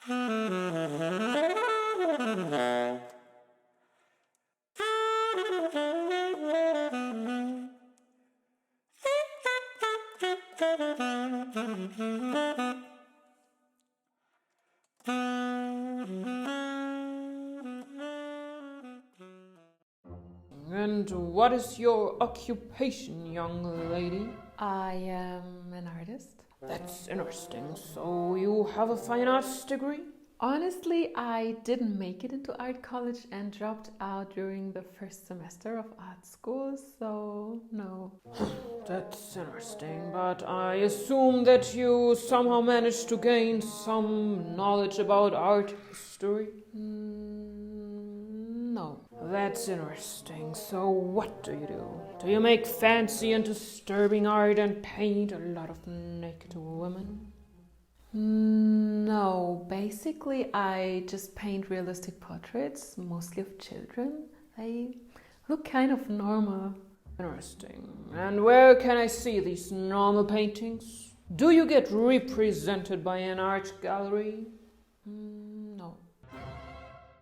And what is your occupation, young lady? I am an artist. That's interesting. So you have a fine arts degree? Honestly, I didn't make it into art college and dropped out during the first semester of art school, so no. That's interesting, but I assume that you somehow managed to gain some knowledge about art history? No. That's interesting. So what do? Do you make fancy and disturbing art and paint a lot of naked women? No, basically I just paint realistic portraits, mostly of children. They look kind of normal. Interesting. And where can I see these normal paintings? Do you get represented by an art gallery? No.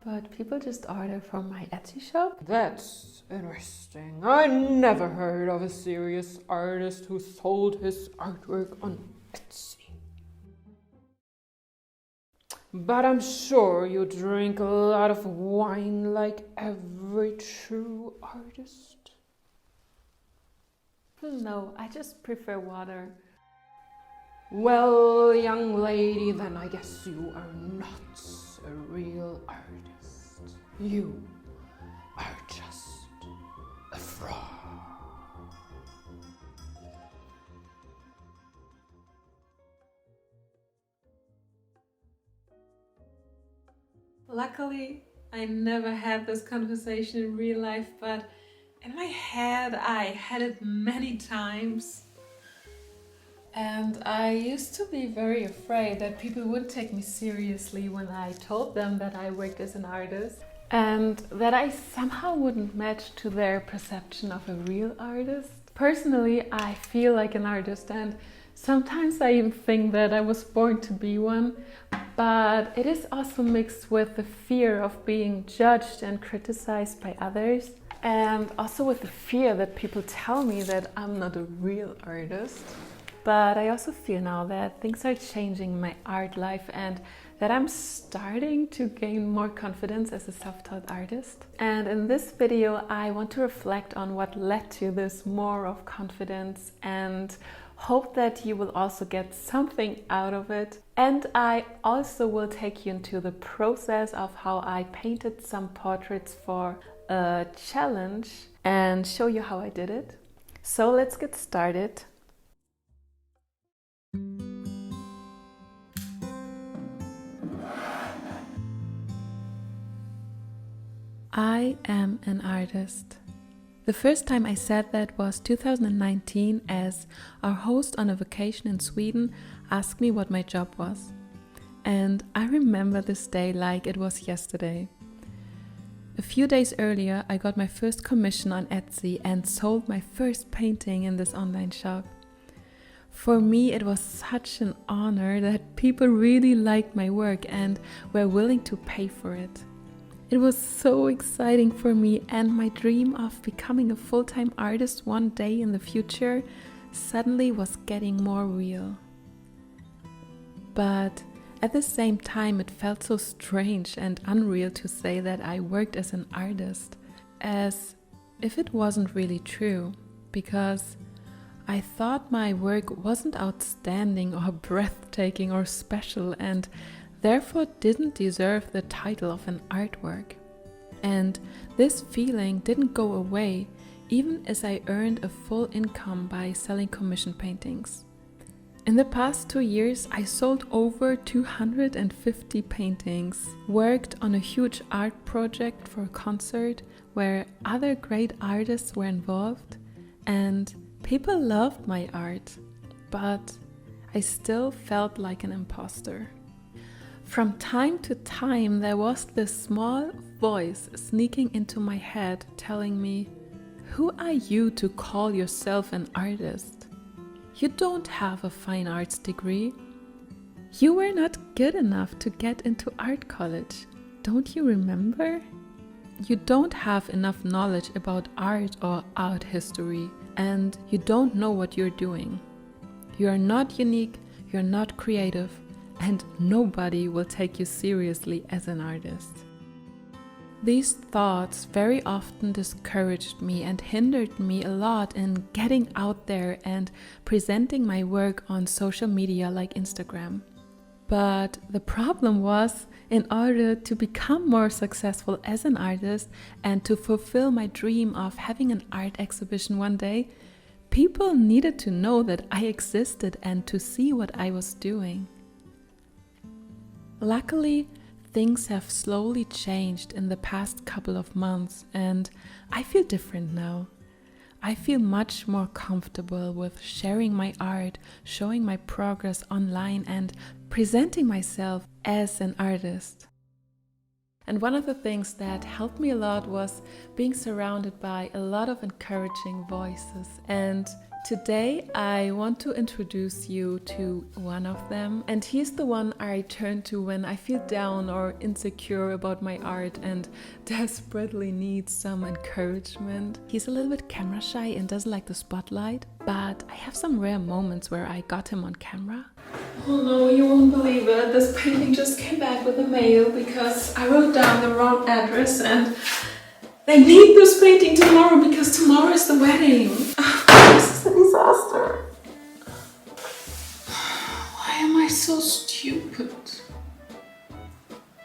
But people just order from my Etsy shop. That's interesting. I never heard of a serious artist who sold his artwork on Etsy. But I'm sure you drink a lot of wine like every true artist. No, I just prefer water. Well, young lady, then I guess you are not a real artist. You are just a fraud. Luckily, I never had this conversation in real life, but in my head I had it many times. And I used to be very afraid that people wouldn't take me seriously when I told them that I worked as an artist, and that I somehow wouldn't match to their perception of a real artist. Personally, I feel like an artist, and sometimes I even think that I was born to be one, but it is also mixed with the fear of being judged and criticized by others, and also with the fear that people tell me that I'm not a real artist. But I also feel now that things are changing in my art life and that I'm starting to gain more confidence as a self-taught artist. And in this video, I want to reflect on what led to this more of confidence and hope that you will also get something out of it. And I also will take you into the process of how I painted some portraits for a challenge and show you how I did it. So let's get started. I am an artist. The first time I said that was 2019, as our host on a vacation in Sweden asked me what my job was. And I remember this day like it was yesterday. A few days earlier, I got my first commission on Etsy and sold my first painting in this online shop. For me, it was such an honor that people really liked my work and were willing to pay for it. It was so exciting for me, and my dream of becoming a full-time artist one day in the future suddenly was getting more real. But at the same time, it felt so strange and unreal to say that I worked as an artist, as if it wasn't really true, because I thought my work wasn't outstanding or breathtaking or special, and therefore didn't deserve the title of an artwork. And this feeling didn't go away even as I earned a full income by selling commission paintings. In the past 2 years, I sold over 250 paintings, worked on a huge art project for a concert where other great artists were involved, and people loved my art, but I still felt like an imposter. From time to time, there was this small voice sneaking into my head telling me, "Who are you to call yourself an artist? You don't have a fine arts degree. You were not good enough to get into art college. Don't you remember? You don't have enough knowledge about art or art history, and you don't know what you're doing. You are not unique, you're not creative, and nobody will take you seriously as an artist. These thoughts very often discouraged me and hindered me a lot in getting out there and presenting my work on social media like Instagram. But the problem was, in order to become more successful as an artist and to fulfill my dream of having an art exhibition one day, people needed to know that I existed and to see what I was doing. Luckily, things have slowly changed in the past couple of months, and I feel different now. I feel much more comfortable with sharing my art, showing my progress online, and presenting myself as an artist. And one of the things that helped me a lot was being surrounded by a lot of encouraging voices. And today I want to introduce you to one of them. And he's the one I turn to when I feel down or insecure about my art and desperately need some encouragement. He's a little bit camera shy and doesn't like the spotlight, but I have some rare moments where I got him on camera. Oh no, you won't believe it. This painting just came back with the mail because I wrote down the wrong address and they need this painting tomorrow because tomorrow is the wedding. This is a disaster. Why am I so stupid?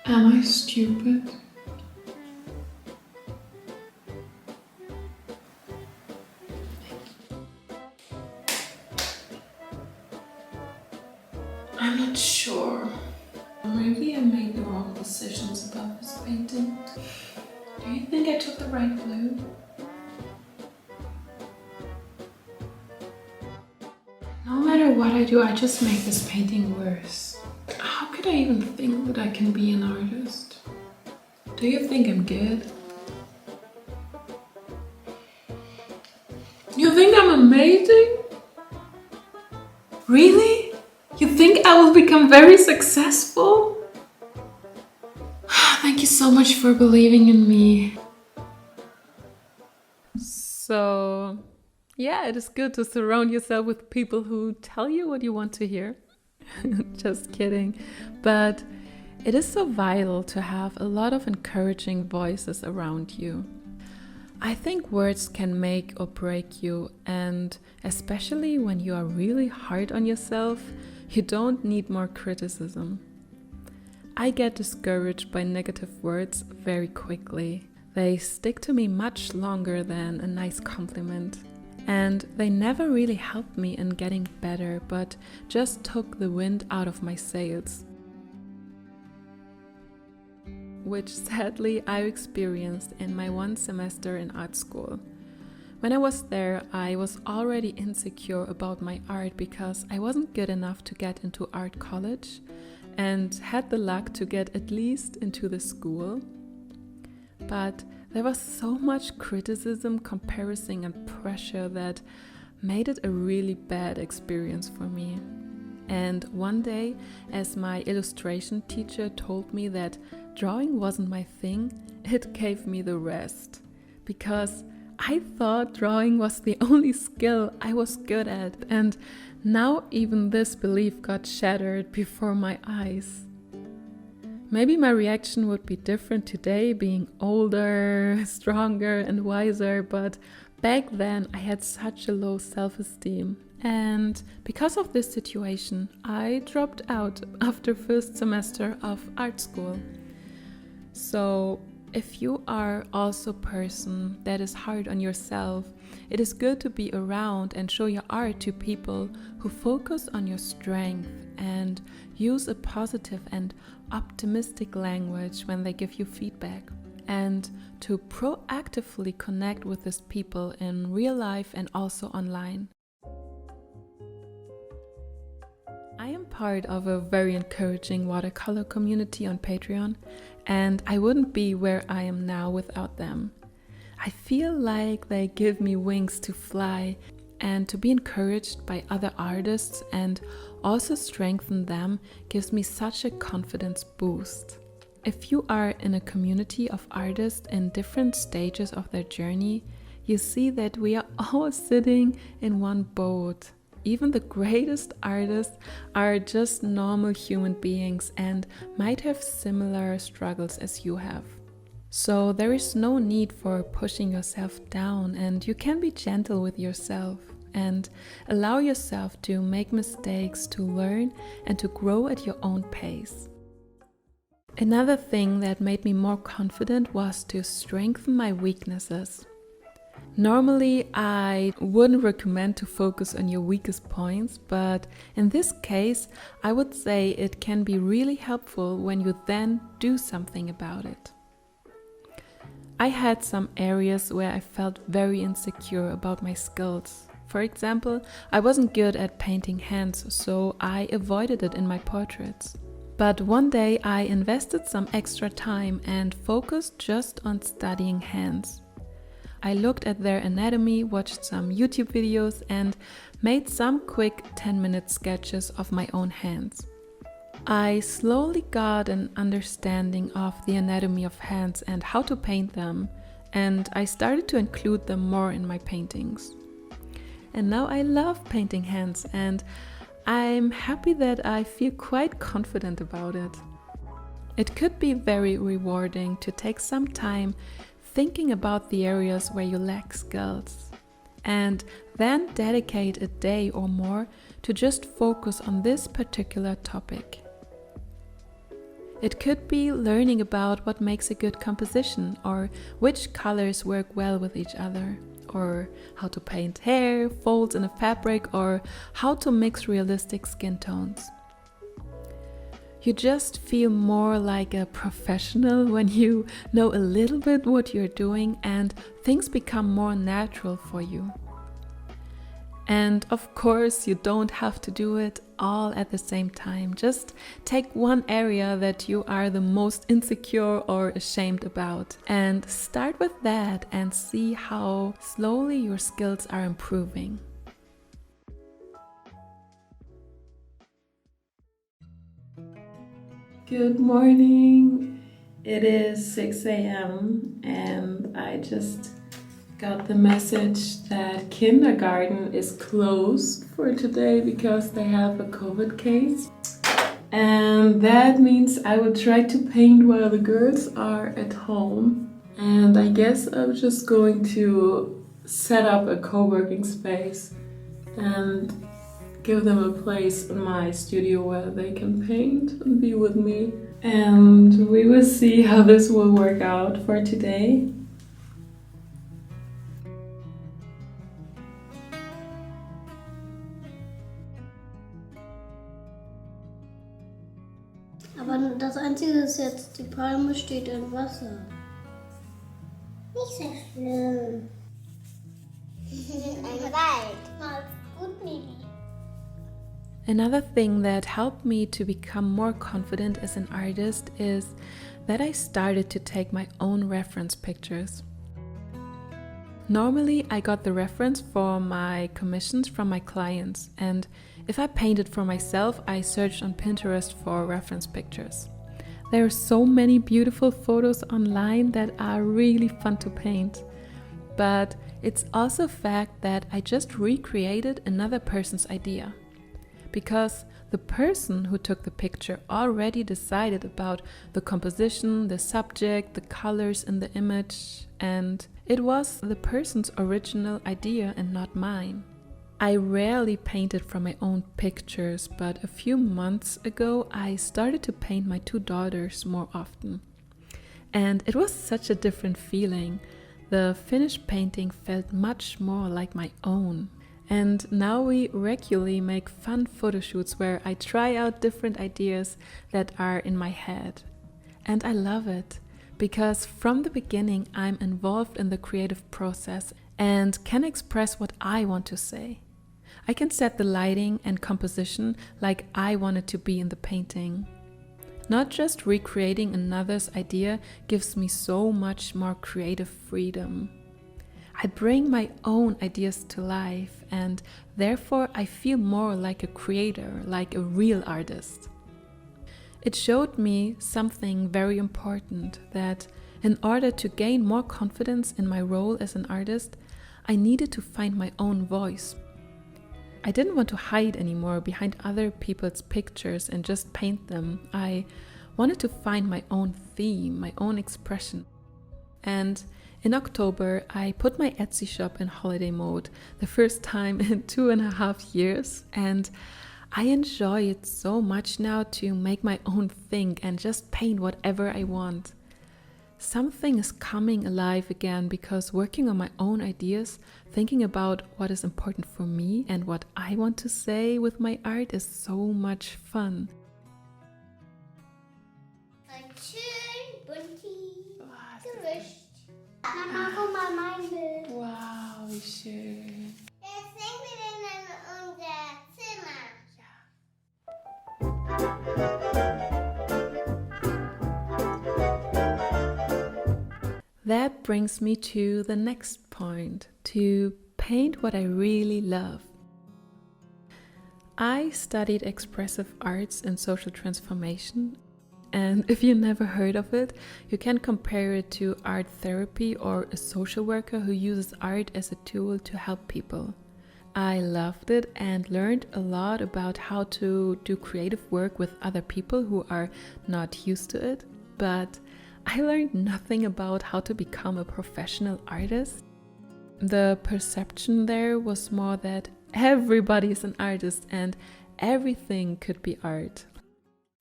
Am I stupid? I'm not sure. Maybe I made the wrong decisions about this painting. Do you think I took the right blue? No matter what I do, I just make this painting worse. How could I even think that I can be an artist? Do you think I'm good? You think I'm amazing? Really? You think I will become very successful? Thank you so much for believing in me. So, yeah, it is good to surround yourself with people who tell you what you want to hear. Just kidding. But it is so vital to have a lot of encouraging voices around you. I think words can make or break you, and especially when you are really hard on yourself, you don't need more criticism. I get discouraged by negative words very quickly. They stick to me much longer than a nice compliment. And they never really helped me in getting better, but just took the wind out of my sails. Which sadly I experienced in my one semester in art school. When I was there, I was already insecure about my art because I wasn't good enough to get into art college and had the luck to get at least into the school. But there was so much criticism, comparison, and pressure that made it a really bad experience for me. And one day, as my illustration teacher told me that drawing wasn't my thing, it gave me the rest. Because I thought drawing was the only skill I was good at, and now even this belief got shattered before my eyes. Maybe my reaction would be different today, being older, stronger, and wiser, but back then I had such a low self-esteem. And because of this situation, I dropped out after first semester of art school. So if you are also a person that is hard on yourself, it is good to be around and show your art to people who focus on your strength and use a positive and optimistic language when they give you feedback, and to proactively connect with these people in real life and also online. I am part of a very encouraging watercolor community on Patreon, and I wouldn't be where I am now without them. I feel like they give me wings to fly and to be encouraged by other artists and also strengthen them gives me such a confidence boost. If you are in a community of artists in different stages of their journey, you see that we are all sitting in one boat. Even the greatest artists are just normal human beings and might have similar struggles as you have. So there is no need for pushing yourself down, and you can be gentle with yourself and allow yourself to make mistakes, to learn and to grow at your own pace. Another thing that made me more confident was to strengthen my weaknesses. Normally, I wouldn't recommend to focus on your weakest points, but in this case, I would say it can be really helpful when you then do something about it. I had some areas where I felt very insecure about my skills. For example, I wasn't good at painting hands, so I avoided it in my portraits. But one day I invested some extra time and focused just on studying hands. I looked at their anatomy, watched some YouTube videos and made some quick 10-minute sketches of my own hands. I slowly got an understanding of the anatomy of hands and how to paint them, and I started to include them more in my paintings. And now I love painting hands, and I'm happy that I feel quite confident about it. It could be very rewarding to take some time thinking about the areas where you lack skills, and then dedicate a day or more to just focus on this particular topic. It could be learning about what makes a good composition, or which colors work well with each other, or how to paint hair, folds in a fabric, or how to mix realistic skin tones. You just feel more like a professional when you know a little bit what you're doing and things become more natural for you. And of course, you don't have to do it all at the same time. Just take one area that you are the most insecure or ashamed about and start with that and see how slowly your skills are improving. Good morning. It is 6 a.m. and I just got the message that kindergarten is closed for today because they have a COVID case. And that means I will try to paint while the girls are at home. And I guess I'm just going to set up a co-working space and give them a place in my studio where they can paint and be with me. And we will see how this will work out for today. Aber das Einzige ist jetzt, die Palme steht im Wasser. Nicht so schlimm. Ein Wald. Alles gut, Mimi. Another thing that helped me to become more confident as an artist is that I started to take my own reference pictures. Normally, I got the reference for my commissions from my clients, and if I painted for myself, I searched on Pinterest for reference pictures. There are so many beautiful photos online that are really fun to paint. But it's also a fact that I just recreated another person's idea. Because the person who took the picture already decided about the composition, the subject, the colors in the image, and it was the person's original idea and not mine. I rarely painted from my own pictures, but a few months ago I started to paint my two daughters more often. And it was such a different feeling. The finished painting felt much more like my own. And now we regularly make fun photo shoots where I try out different ideas that are in my head. And I love it, because from the beginning I'm involved in the creative process and can express what I want to say. I can set the lighting and composition like I want it to be in the painting. Not just recreating another's idea gives me so much more creative freedom. I bring my own ideas to life, and therefore I feel more like a creator, like a real artist. It showed me something very important, that in order to gain more confidence in my role as an artist, I needed to find my own voice. I didn't want to hide anymore behind other people's pictures and just paint them. I wanted to find my own theme, my own expression. And in October, I put my Etsy shop in holiday mode, the first time in 2.5 years, and I enjoy it so much now to make my own thing and just paint whatever I want. Something is coming alive again because working on my own ideas, thinking about what is important for me and what I want to say with my art is so much fun. Ein schön bunti gewischt. Mama, guck mal mein Bild. Wow, wie schön. Jetzt sind wir in unser Zimmer. That brings me to the next point, to paint what I really love. I studied expressive arts and social transformation, and if you never heard of it, you can compare it to art therapy or a social worker who uses art as a tool to help people. I loved it and learned a lot about how to do creative work with other people who are not used to it, but I learned nothing about how to become a professional artist. The perception there was more that everybody is an artist and everything could be art.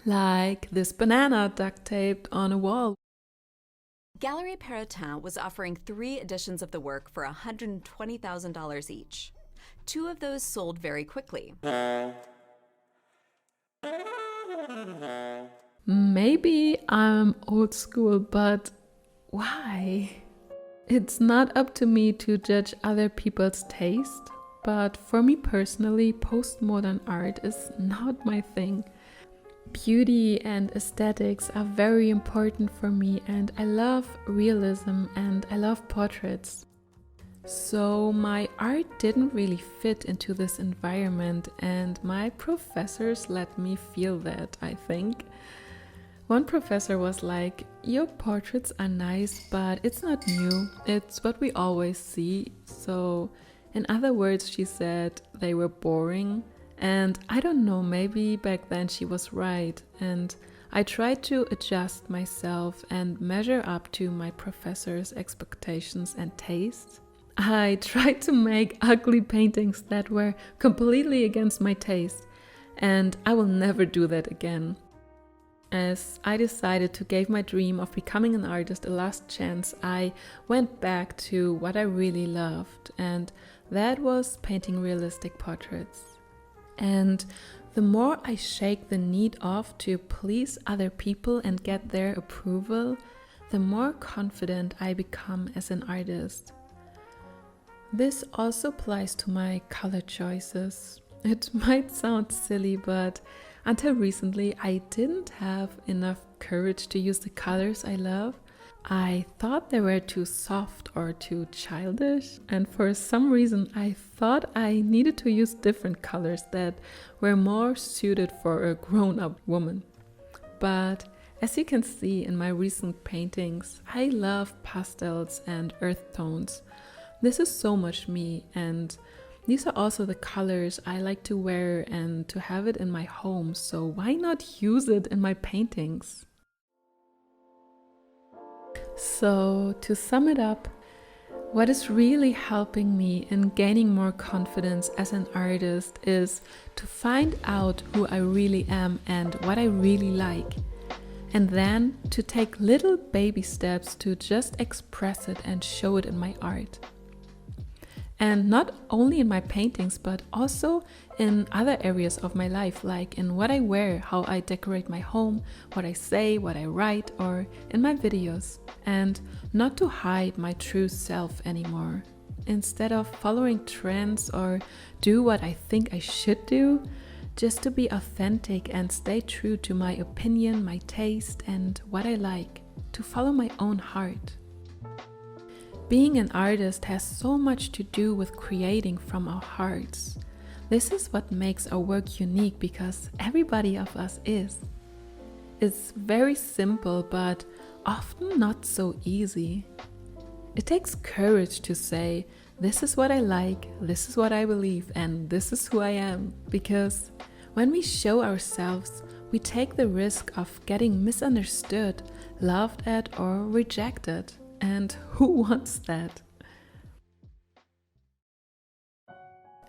Like this banana duct taped on a wall. Galerie Perrotin was offering 3 editions of the work for $120,000 each. 2 of those sold very quickly. Maybe I'm old school, but why? It's not up to me to judge other people's taste, but for me personally, postmodern art is not my thing. Beauty and aesthetics are very important for me, and I love realism and I love portraits. So my art didn't really fit into this environment, and my professors let me feel that, I think. One professor was like, "Your portraits are nice, but it's not new. It's what we always see." So, in other words, she said they were boring. And I don't know, maybe back then she was right. And I tried to adjust myself and measure up to my professor's expectations and tastes. I tried to make ugly paintings that were completely against my taste. And I will never do that again. As I decided to give my dream of becoming an artist a last chance, I went back to what I really loved, and that was painting realistic portraits. And the more I shake the need off to please other people and get their approval, the more confident I become as an artist. This also applies to my color choices. It might sound silly, but until recently, I didn't have enough courage to use the colors I love. I thought they were too soft or too childish, and for some reason I thought I needed to use different colors that were more suited for a grown-up woman. But as you can see in my recent paintings, I love pastels and earth tones. This is so much me, and these are also the colors I like to wear and to have it in my home, so why not use it in my paintings? So, to sum it up, what is really helping me in gaining more confidence as an artist is to find out who I really am and what I really like, and then to take little baby steps to just express it and show it in my art. And not only in my paintings, but also in other areas of my life, like in what I wear, how I decorate my home, what I say, what I write, or in my videos. And not to hide my true self anymore. Instead of following trends or do what I think I should do, just to be authentic and stay true to my opinion, my taste, and what I like, to follow my own heart. Being an artist has so much to do with creating from our hearts. This is what makes our work unique because everybody of us is. It's very simple, but often not so easy. It takes courage to say, this is what I like, this is what I believe, and this is who I am. Because when we show ourselves, we take the risk of getting misunderstood, laughed at, or rejected. And who wants that?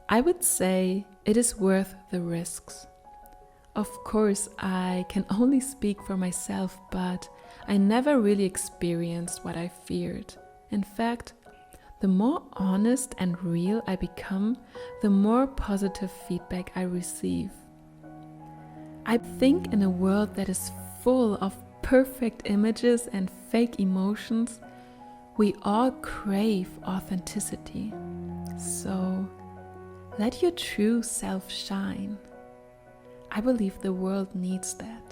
I would say it is worth the risks. Of course, I can only speak for myself, but I never really experienced what I feared. In fact, the more honest and real I become, the more positive feedback I receive. I think in a world that is full of perfect images and fake emotions, we all crave authenticity. So, let your true self shine. I believe the world needs that.